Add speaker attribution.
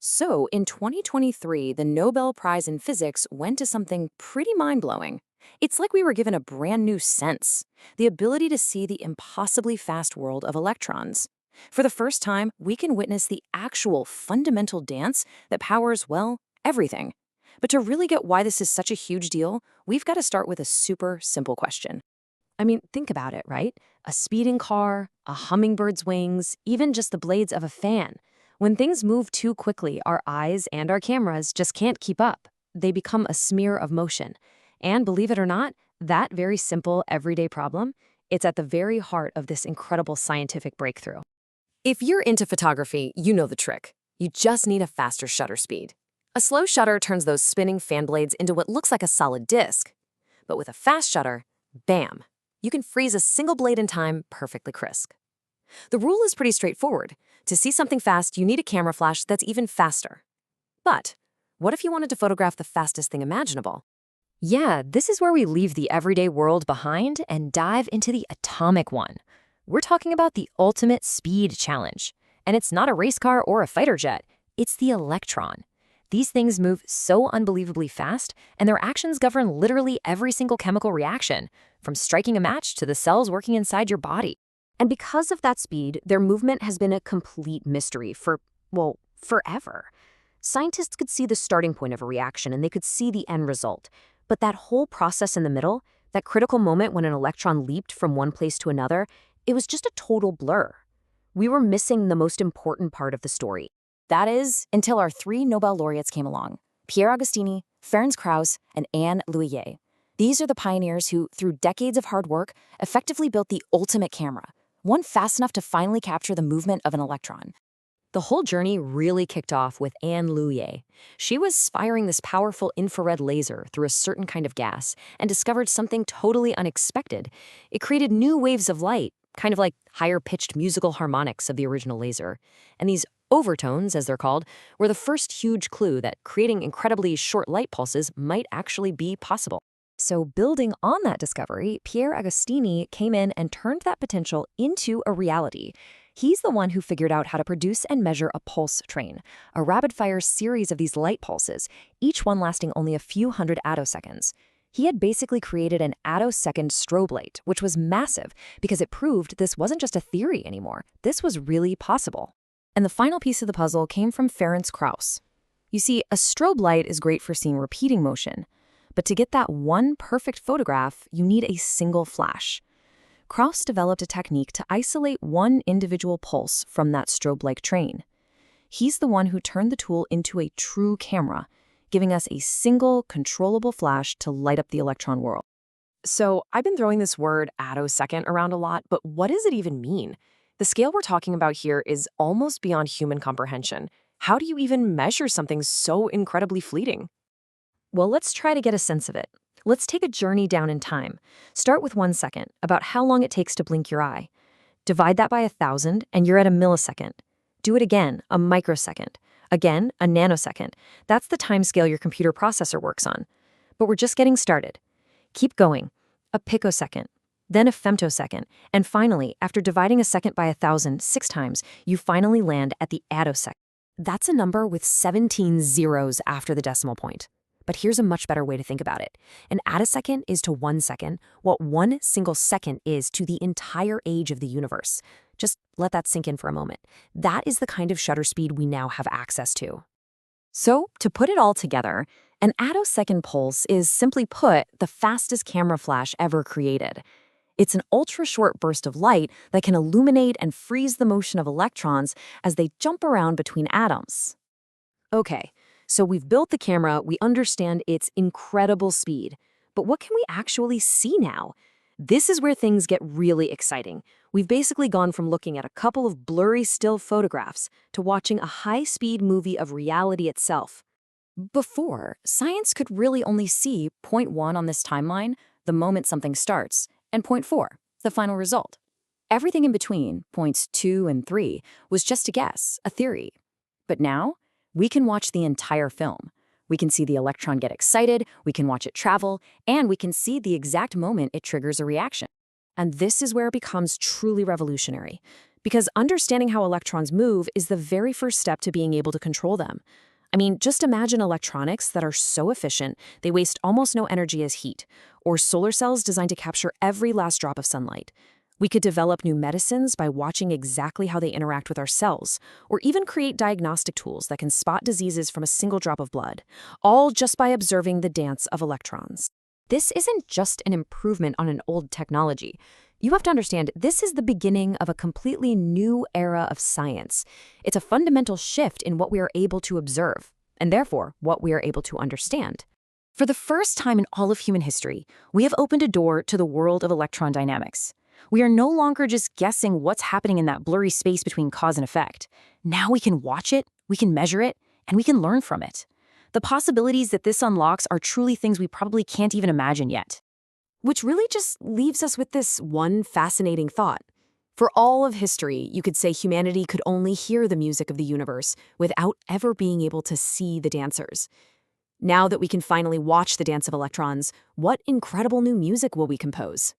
Speaker 1: So, in 2023, the Nobel Prize in Physics went to something pretty mind-blowing. It's like we were given a brand new sense, the ability to see the impossibly fast world of electrons. For the first time, we can witness the actual fundamental dance that powers, well, everything. But to really get why this is such a huge deal, we've got to start with a super simple question. I mean, think about it, right? A speeding car, a hummingbird's wings, even just the blades of a fan. When things move too quickly, our eyes and our cameras just can't keep up. They become a smear of motion. And believe it or not, that very simple everyday problem, it's at the very heart of this incredible scientific breakthrough. If you're into photography, you know the trick. You just need a faster shutter speed. A slow shutter turns those spinning fan blades into what looks like a solid disc. But with a fast shutter, bam, you can freeze a single blade in time perfectly crisp. The rule is pretty straightforward. To see something fast, you need a camera flash that's even faster. But what if you wanted to photograph the fastest thing imaginable? Yeah, this is where we leave the everyday world behind and dive into the atomic one. We're talking about the ultimate speed challenge. And it's not a race car or a fighter jet, it's the electron. These things move so unbelievably fast, and their actions govern literally every single chemical reaction, from striking a match to the cells working inside your body. And because of that speed, their movement has been a complete mystery for, well, forever. Scientists could see the starting point of a reaction and they could see the end result. But that whole process in the middle, that critical moment when an electron leaped from one place to another, it was just a total blur. We were missing the most important part of the story. That is, until our three Nobel laureates came along: Pierre Agostini, Ferenc Krauss, and Anne Louier. These are the pioneers who, through decades of hard work, effectively built the ultimate camera, one fast enough to finally capture the movement of an electron. The whole journey really kicked off with Anne Louier. She was firing this powerful infrared laser through a certain kind of gas and discovered something totally unexpected. It created new waves of light, kind of like higher-pitched musical harmonics of the original laser. And these overtones, as they're called, were the first huge clue that creating incredibly short light pulses might actually be possible. So building on that discovery, Pierre Agostini came in and turned that potential into a reality. He's the one who figured out how to produce and measure a pulse train, a rapid-fire series of these light pulses, each one lasting only a few hundred attoseconds. He had basically created an attosecond strobe light, which was massive because it proved this wasn't just a theory anymore. This was really possible. And the final piece of the puzzle came from Ferenc Krauss. You see, a strobe light is great for seeing repeating motion, but to get that one perfect photograph, you need a single flash. Krauss developed a technique to isolate one individual pulse from that strobe-like train. He's the one who turned the tool into a true camera, giving us a single, controllable flash to light up the electron world. So I've been throwing this word attosecond around a lot, but what does it even mean? The scale we're talking about here is almost beyond human comprehension. How do you even measure something so incredibly fleeting? Well, let's try to get a sense of it. Let's take a journey down in time. Start with 1 second, about how long it takes to blink your eye. Divide that by 1,000, and you're at a millisecond. Do it again, a microsecond. Again, a nanosecond. That's the time scale your computer processor works on. But we're just getting started. Keep going. A picosecond, then a femtosecond, and finally, after dividing a second by 1,000 6 times, you finally land at the attosecond. That's a number with 17 zeros after the decimal point. But here's a much better way to think about it. An attosecond is to 1 second what one single second is to the entire age of the universe. Just let that sink in for a moment. That is the kind of shutter speed we now have access to. So, to put it all together, an attosecond pulse is, simply put, the fastest camera flash ever created. It's an ultra-short burst of light that can illuminate and freeze the motion of electrons as they jump around between atoms. Okay. So we've built the camera, we understand its incredible speed. But what can we actually see now? This is where things get really exciting. We've basically gone from looking at a couple of blurry still photographs to watching a high-speed movie of reality itself. Before, science could really only see point 1 on this timeline, the moment something starts, and point 4, the final result. Everything in between, points 2 and 3, was just a guess, a theory. But now, we can watch the entire film. We can see the electron get excited, we can watch it travel, and we can see the exact moment it triggers a reaction. And this is where it becomes truly revolutionary. because understanding how electrons move is the very first step to being able to control them. I mean, just imagine electronics that are so efficient they waste almost no energy as heat, or solar cells designed to capture every last drop of sunlight. We could develop new medicines by watching exactly how they interact with our cells, or even create diagnostic tools that can spot diseases from a single drop of blood, all just by observing the dance of electrons. This isn't just an improvement on an old technology. You have to understand, this is the beginning of a completely new era of science. It's a fundamental shift in what we are able to observe, and therefore, what we are able to understand. For the first time in all of human history, we have opened a door to the world of electron dynamics. We are no longer just guessing what's happening in that blurry space between cause and effect. Now we can watch it, we can measure it, and we can learn from it. The possibilities that this unlocks are truly things we probably can't even imagine yet. Which really just leaves us with this one fascinating thought. For all of history, you could say humanity could only hear the music of the universe without ever being able to see the dancers. Now that we can finally watch the dance of electrons, what incredible new music will we compose?